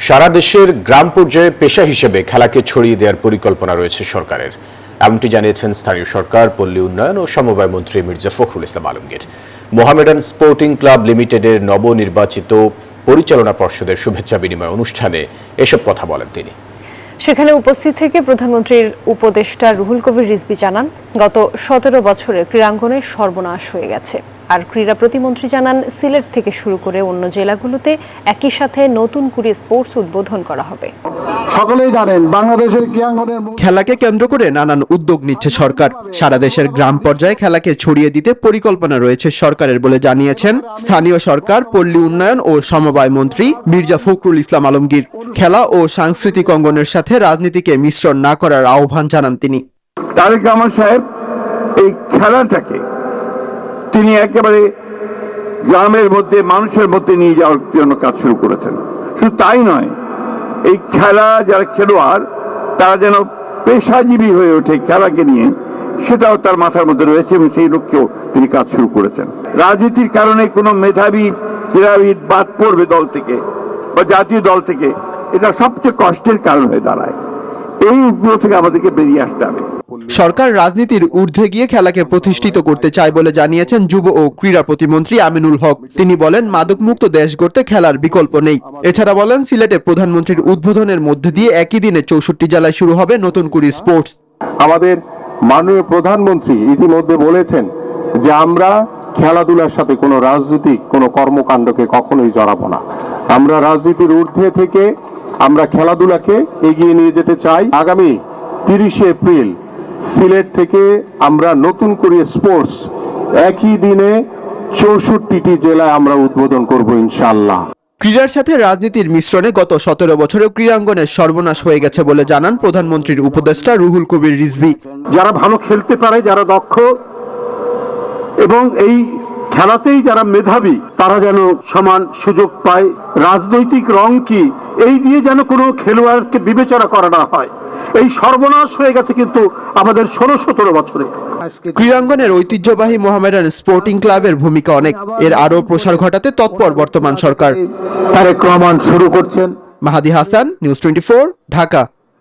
সারা দেশের গ্রাম পর্যায়ে পেশা হিসেবে খেলাকে ছড়িয়ে দেওয়ার পরিকল্পনা রয়েছে সরকারের, এমনটি জানিয়েছেন স্থানীয় সরকার, পল্লী উন্নয়ন ও সমবায় মন্ত্রী মির্জা ফখরুল ইসলাম আলমগীর। মোহামেডান স্পোর্টিং ক্লাব লিমিটেডের নবনির্বাচিত পরিচালনা পর্ষদের শুভেচ্ছা বিনিময় অনুষ্ঠানে এসব কথা বলেন তিনি। সেখানে উপস্থিত থেকে প্রধানমন্ত্রীর উপদেষ্টা রুহুল কবির রিজভী জানান, গত ১৭ বছরে ক্রীড়াঙ্গনে সর্বনাশ হয়ে গেছে। আর ক্রীড়া প্রতিমন্ত্রী জানান, সিলেট থেকে শুরু করে অন্য জেলাগুলোতে একই সাথে নতুন করে স্পোর্টস উদ্বোধন করা হবে। সকলেই জানেন বাংলাদেশের ক্রীড়াঙ্গনের খেলাকে কেন্দ্র করে নানান উদ্যোগ নিচ্ছে সরকার। সারা দেশের গ্রাম পর্যায়ে খেলাকে ছড়িয়ে দিতে পরিকল্পনা রয়েছে সরকারের বলে জানিয়েছেন স্থানীয় সরকার, পল্লী উন্নয়ন ও সমবায় মন্ত্রী মির্জা ফখরুল ইসলাম আলমগীর। খেলা ও সাংস্কৃতিক অঙ্গনের সাথে রাজনীতিকে মিশ্রণ না করার আহ্বান জানান তিনি। তারেক রহমান সাহেব এই খেলাটাকে তিনি একেবারে গ্রামের মধ্যে মানুষের মধ্যে নিয়ে যাওয়ার জন্য কাজ শুরু করেছেন। শুধু তাই নয়, এই খেলা যারা খেলোয়াড় তারা যেন পেশাজীবী হয়ে ওঠে খেলাকে নিয়ে, সেটাও তার মাথার মধ্যে রয়েছে এবং সেই লক্ষ্যেও তিনি কাজ শুরু করেছেন। রাজনীতির কারণে কোনো মেধাবী ক্রীড়াবিদ বাদ পড়বে দল থেকে বা জাতীয় দল থেকে, এটা সবচেয়ে কষ্টের কারণ হয়ে দাঁড়ায়। এই উগ্র থেকে আমাদেরকে বেরিয়ে আসতে হবে। সরকার রাজনীতির ঊর্ধ্বে গিয়ে খেলাকে প্রতিষ্ঠিত করতে চায় বলে জানিয়েছেন যুব ও ক্রীড়া প্রতিমন্ত্রী আমিনুল হক। তিনি বলেন, মাদকমুক্ত দেশ গড়তে খেলার বিকল্প নেই। এছাড়া বলেন, সিলেটে প্রধানমন্ত্রীর উদ্বোধনের মধ্যে দিয়ে একই দিনে 64 জেলায় শুরু হবে নতুন করে স্পোর্টস। আমাদের মাননীয় প্রধানমন্ত্রী ইতিমধ্যে বলেছেন যে আমরা খেলাধুলার সাথে কোনো রাজনৈতিক কোনো কর্মকাণ্ডকে কখনোই জড়াবো না। আমরা রাজনীতির ঊর্ধ্বে থেকে আমরা খেলাধুলাকে এগিয়ে নিয়ে যেতে চাই। আগামী 30 এপ্রিল সিলেট থেকে আমরা নতুন করে স্পোর্টস একই দিনে 64টি জেলায় আমরা উদ্বোধন করব ইনশাআল্লাহ। ক্রীড়ার সাথে রাজনীতির মিশ্রণে গত 17 বছরে ক্রীড়াঙ্গনের সর্বনাশ হয়ে গেছে বলে জানান প্রধানমন্ত্রীর উপদেষ্টা রুহুল কবির রিজভী। যারা ভালো খেলতে পারে, যারা দক্ষ এবং এই খেলাতেই যারা মেধাবী, তারা যেন সমান সুযোগ পায়। রাজনৈতিক রং কি এই দিয়ে যেন কোনো খেলোয়াড়কে বিবেচনা করা না হয়। এই সর্বনাশ হয়ে গেছে কিন্তু আমাদের 16-17 বছরে। ক্রীড়াঙ্গনের ঐতিহ্যবাহী মোহামেডান স্পোর্টিং ক্লাবের ভূমিকা অনেক। এর আরও প্রসার ঘটাতে তৎপর বর্তমান সরকার। তারেক রহমান শুরু করছেন। মাহাদি হাসান, নিউজ 24, ঢাকা।